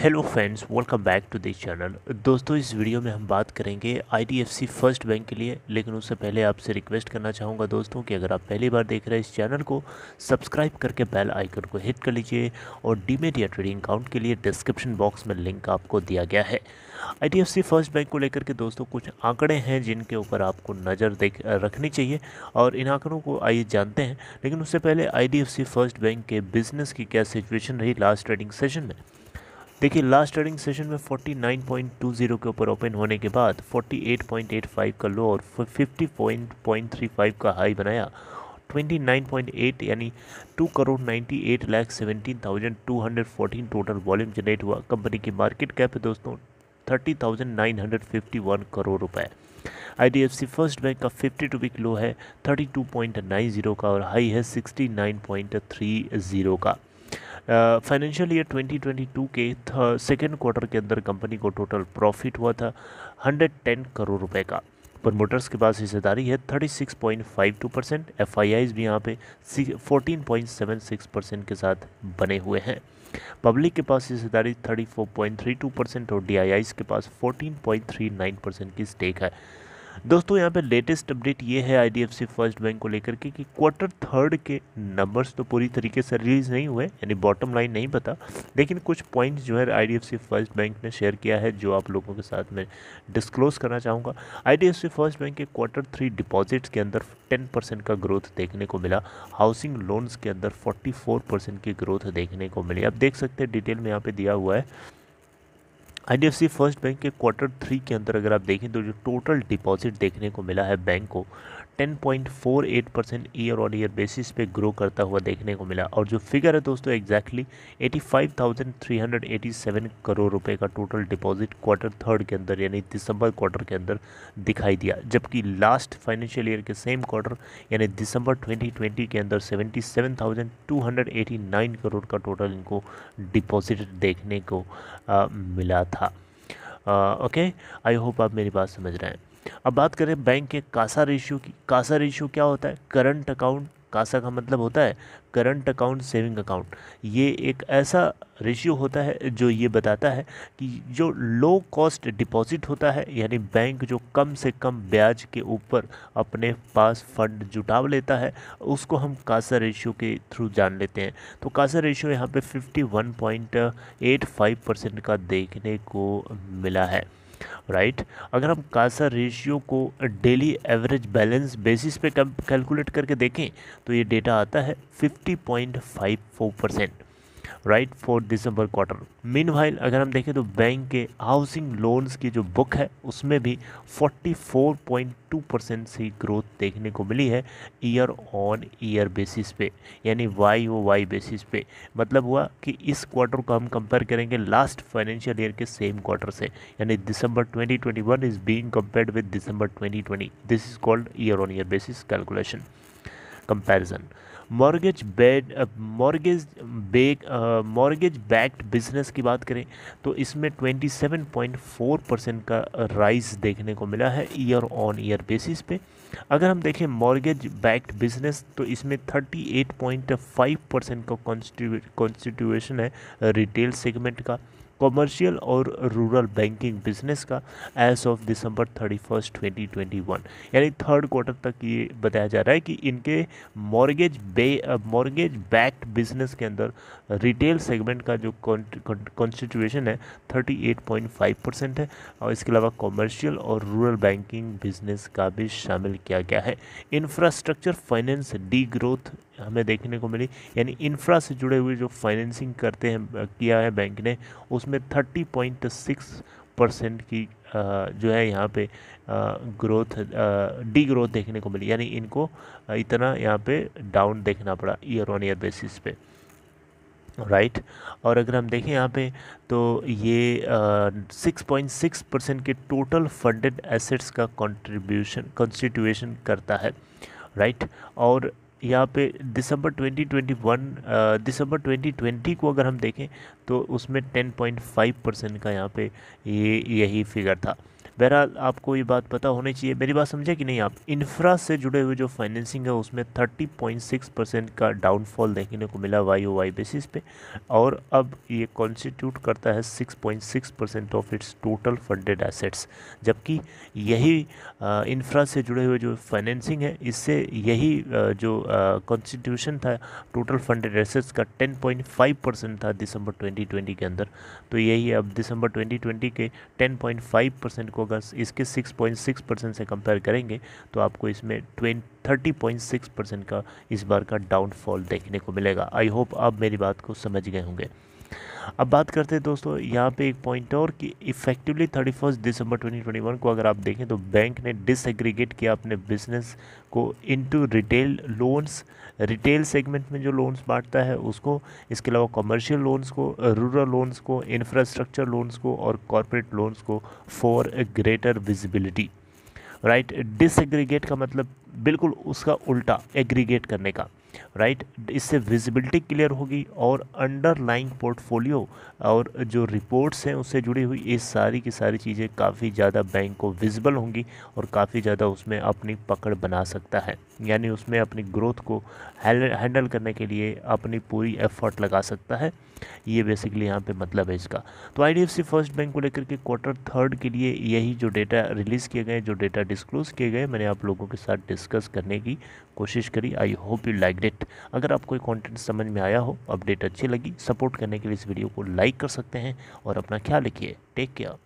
Hello friends, welcome back to this channel. दोस्तों, इस video में हम बात करेंगे IDFC फर्स्ट बैंक के लिए। लेकिन उससे पहले आपसे रिक्वेस्ट करना चाहूँगा दोस्तों कि अगर आप पहली बार देख रहे हैं इस चैनल को, सब्सक्राइब करके बेल आइकन को हिट कर लीजिए। और डीमेट या ट्रेडिंग अकाउंट के लिए डिस्क्रिप्शन बॉक्स में लिंक आपको दिया गया है। IDFC फर्स्ट बैंक को लेकर के दोस्तों कुछ आंकड़े हैं जिनके ऊपर आपको नज़र रखनी चाहिए, और इन आंकड़ों को आइए जानते हैं। लेकिन उससे पहले IDFC फर्स्ट बैंक के बिजनेस की क्या सिचुएशन रही लास्ट ट्रेडिंग सेशन में। देखिए, लास्ट ट्रेडिंग सेशन में 49.20 के ऊपर ओपन होने के बाद 48.85 का लो और 50.35 का हाई बनाया। 29.8 यानी 2,98,17,214 टोटल वॉल्यूम जनरेट हुआ। कंपनी की मार्केट कैप है दोस्तों 30,951 करोड़ रुपए। IDFC फर्स्ट बैंक का 52 वीक लो है 32.90 का और हाई है 69.30 का। फाइनेंशियल ईयर 2022 के सेकेंड क्वार्टर के अंदर कंपनी को टोटल प्रॉफिट हुआ था 110 करोड़ रुपए का। प्रमोटर्स के पास हिस्सेदारी है 36.52%। FIIs भी यहाँ पे 14.76% के साथ बने हुए हैं। पब्लिक के पास हिस्सेदारी 34.32% और DIIs के पास 14.39% की स्टेक है। दोस्तों, यहाँ पे लेटेस्ट अपडेट ये है IDFC फर्स्ट बैंक को लेकर के कि क्वार्टर थर्ड के नंबर्स तो पूरी तरीके से रिलीज नहीं हुए, यानी बॉटम लाइन नहीं पता। लेकिन कुछ पॉइंट्स जो है IDFC फर्स्ट बैंक ने शेयर किया है जो आप लोगों के साथ में डिस्क्लोज करना चाहूँगा। IDFC फर्स्ट बैंक के क्वार्टर थ्री डिपॉजिट्स के अंदर 10% का ग्रोथ देखने को मिला। हाउसिंग लोन्स के अंदर 44% की ग्रोथ देखने को मिली। आप देख सकते हैं डिटेल में यहाँ पे दिया हुआ है। IDFC फर्स्ट बैंक के क्वार्टर थ्री के अंदर अगर आप देखें तो जो टोटल डिपॉजिट देखने को मिला है बैंक को 10.48% ईयर ऑन ईयर बेसिस पे ग्रो करता हुआ देखने को मिला। और जो फिगर है दोस्तों एग्जैक्टली 85,387 करोड़ रुपए का टोटल डिपॉजिट क्वार्टर थर्ड के अंदर यानी दिसंबर क्वार्टर के अंदर दिखाई दिया। जबकि लास्ट फाइनेंशियल ईयर के सेम क्वार्टर यानी दिसंबर 2020 के अंदर 77,289 करोड़ का टोटल इनको डिपॉजिट देखने को मिला था। ओके, आई होप आप मेरी बात समझ रहे हैं। अब बात करें बैंक के कासा रेशियो की। कासा रेशियो क्या होता है? करंट अकाउंट, कासा का मतलब होता है करंट अकाउंट सेविंग अकाउंट। ये एक ऐसा रेशियो होता है जो ये बताता है कि जो लो कॉस्ट डिपॉजिट होता है, यानी बैंक जो कम से कम ब्याज के ऊपर अपने पास फंड जुटाव लेता है, उसको हम कासा रेशियो के थ्रू जान लेते हैं। तो कासा रेशियो यहाँ पे 51.85% का देखने को मिला है, राइट। अगर हम कासा रेशियो को डेली एवरेज बैलेंस बेसिस पे कैलकुलेट करके देखें तो ये डेटा आता है 50.54%, right, for December quarter. Meanwhile अगर हम देखें तो बैंक के हाउसिंग लोन्स की जो बुक है उसमें भी 44.2% से ग्रोथ देखने को मिली है ईयर ऑन ईयर बेसिस पे, यानी YOY बेसिस पे। मतलब हुआ कि इस क्वार्टर को हम कंपेयर करेंगे लास्ट फाइनेंशियल ईयर के सेम क्वार्टर से, यानी दिसंबर 2021 is being compared with December 2020। This is called year on year basis calculation comparison. Mortgage backed business की बात करें तो इसमें 27.4% का राइज देखने को मिला है ईयर ऑन ईयर बेसिस पे। अगर हम देखें मॉर्गेज बैक्ड बिजनेस तो इसमें 38.5% का कॉन्स्टिट्यूशन है रिटेल सेगमेंट का, कॉमर्शियल और रूरल बैंकिंग बिजनेस का एज ऑफ दिसंबर 31, 2021। यानी थर्ड क्वार्टर तक ये बताया जा रहा है कि इनके मॉर्गेज बैक्ड बिजनेस के अंदर रिटेल सेगमेंट का जो कॉन्स्टिट्यूशन है 38.5% है, और इसके अलावा कॉमर्शियल और रूरल बैंकिंग बिजनेस का भी शामिल किया गया है। इंफ्रास्ट्रक्चर फाइनेंस डी ग्रोथ हमें देखने को मिली, यानी इंफ्रा से जुड़े हुए जो फाइनेंसिंग करते हैं किया है बैंक ने, उसमें 30.6% की जो है यहाँ पे ग्रोथ डी ग्रोथ देखने को मिली, यानी इनको इतना यहाँ पे डाउन देखना पड़ा ईयर ऑन ईयर बेसिस पे, राइट। और अगर हम देखें यहाँ पे तो ये 6.6% के टोटल फंडेड एसेट्स का कॉन्स्टिट्यूशन करता है, राइट। और यहाँ पे दिसंबर 2020 को अगर हम देखें तो उसमें 10.5% का यहाँ पे यही फिगर था। बहरहाल आपको ये बात पता होनी चाहिए, मेरी बात समझे कि नहीं आप। इंफ्रा से जुड़े हुए जो फाइनेंसिंग है उसमें 30.6% का डाउनफॉल देखने को मिला YoY बेसिस पे, और अब ये कॉन्स्टिट्यूट करता है 6.6% of its total funded assets. जबकि यही इंफ्रा से जुड़े हुए जो फाइनेंसिंग है इससे यही जो कॉन्स्टिट्यूशन था टोटल फंडेड एसेट्स का 10.5% था दिसंबर 2020 के अंदर। तो यही अब दिसंबर 2020 के 10.5% को अगर इसके 6.6% से कंपेयर करेंगे तो आपको इसमें 30.6% का इस बार का डाउनफॉल देखने को मिलेगा। आई होप आप मेरी बात को समझ गए होंगे। अब बात करते हैं दोस्तों यहाँ पे एक पॉइंट और कि इफेक्टिवली 31 दिसंबर 2021 को अगर आप देखें तो बैंक ने डिसएग्रीगेट किया अपने बिजनेस को into retail loans, retail segment में जो लोन्स बांटता है उसको, इसके अलावा कमर्शियल लोन्स को, रूरल लोन्स को, इंफ्रास्ट्रक्चर लोन्स को और कॉर्पोरेट लोन्स को for a greater visibility. Right, disaggregate का मतलब बिल्कुल उसका उल्टा, एग्रीगेट करने का। राइट, इससे विजिबिलिटी क्लियर होगी और अंडरलाइंग पोर्टफोलियो और जो रिपोर्ट्स हैं उससे जुड़ी हुई ये सारी की सारी चीज़ें काफ़ी ज़्यादा बैंक को विजिबल होंगी और काफ़ी ज़्यादा उसमें अपनी पकड़ बना सकता है, यानी उसमें अपनी ग्रोथ को हैंडल करने के लिए अपनी पूरी एफर्ट लगा सकता है। ये बेसिकली यहाँ पे मतलब है इसका। तो IDFC फर्स्ट बैंक को लेकर के क्वार्टर थर्ड के लिए यही जो डेटा रिलीज़ किए गए, जो डेटा डिस्क्लोज किए गए, मैंने आप लोगों के साथ डिस्कस करने की कोशिश करी। I hope you like it. अगर आपको कंटेंट समझ में आया हो, अपडेट अच्छी लगी, सपोर्ट करने के लिए इस वीडियो को लाइक कर सकते हैं और अपना ख्याल रखिए। Take care.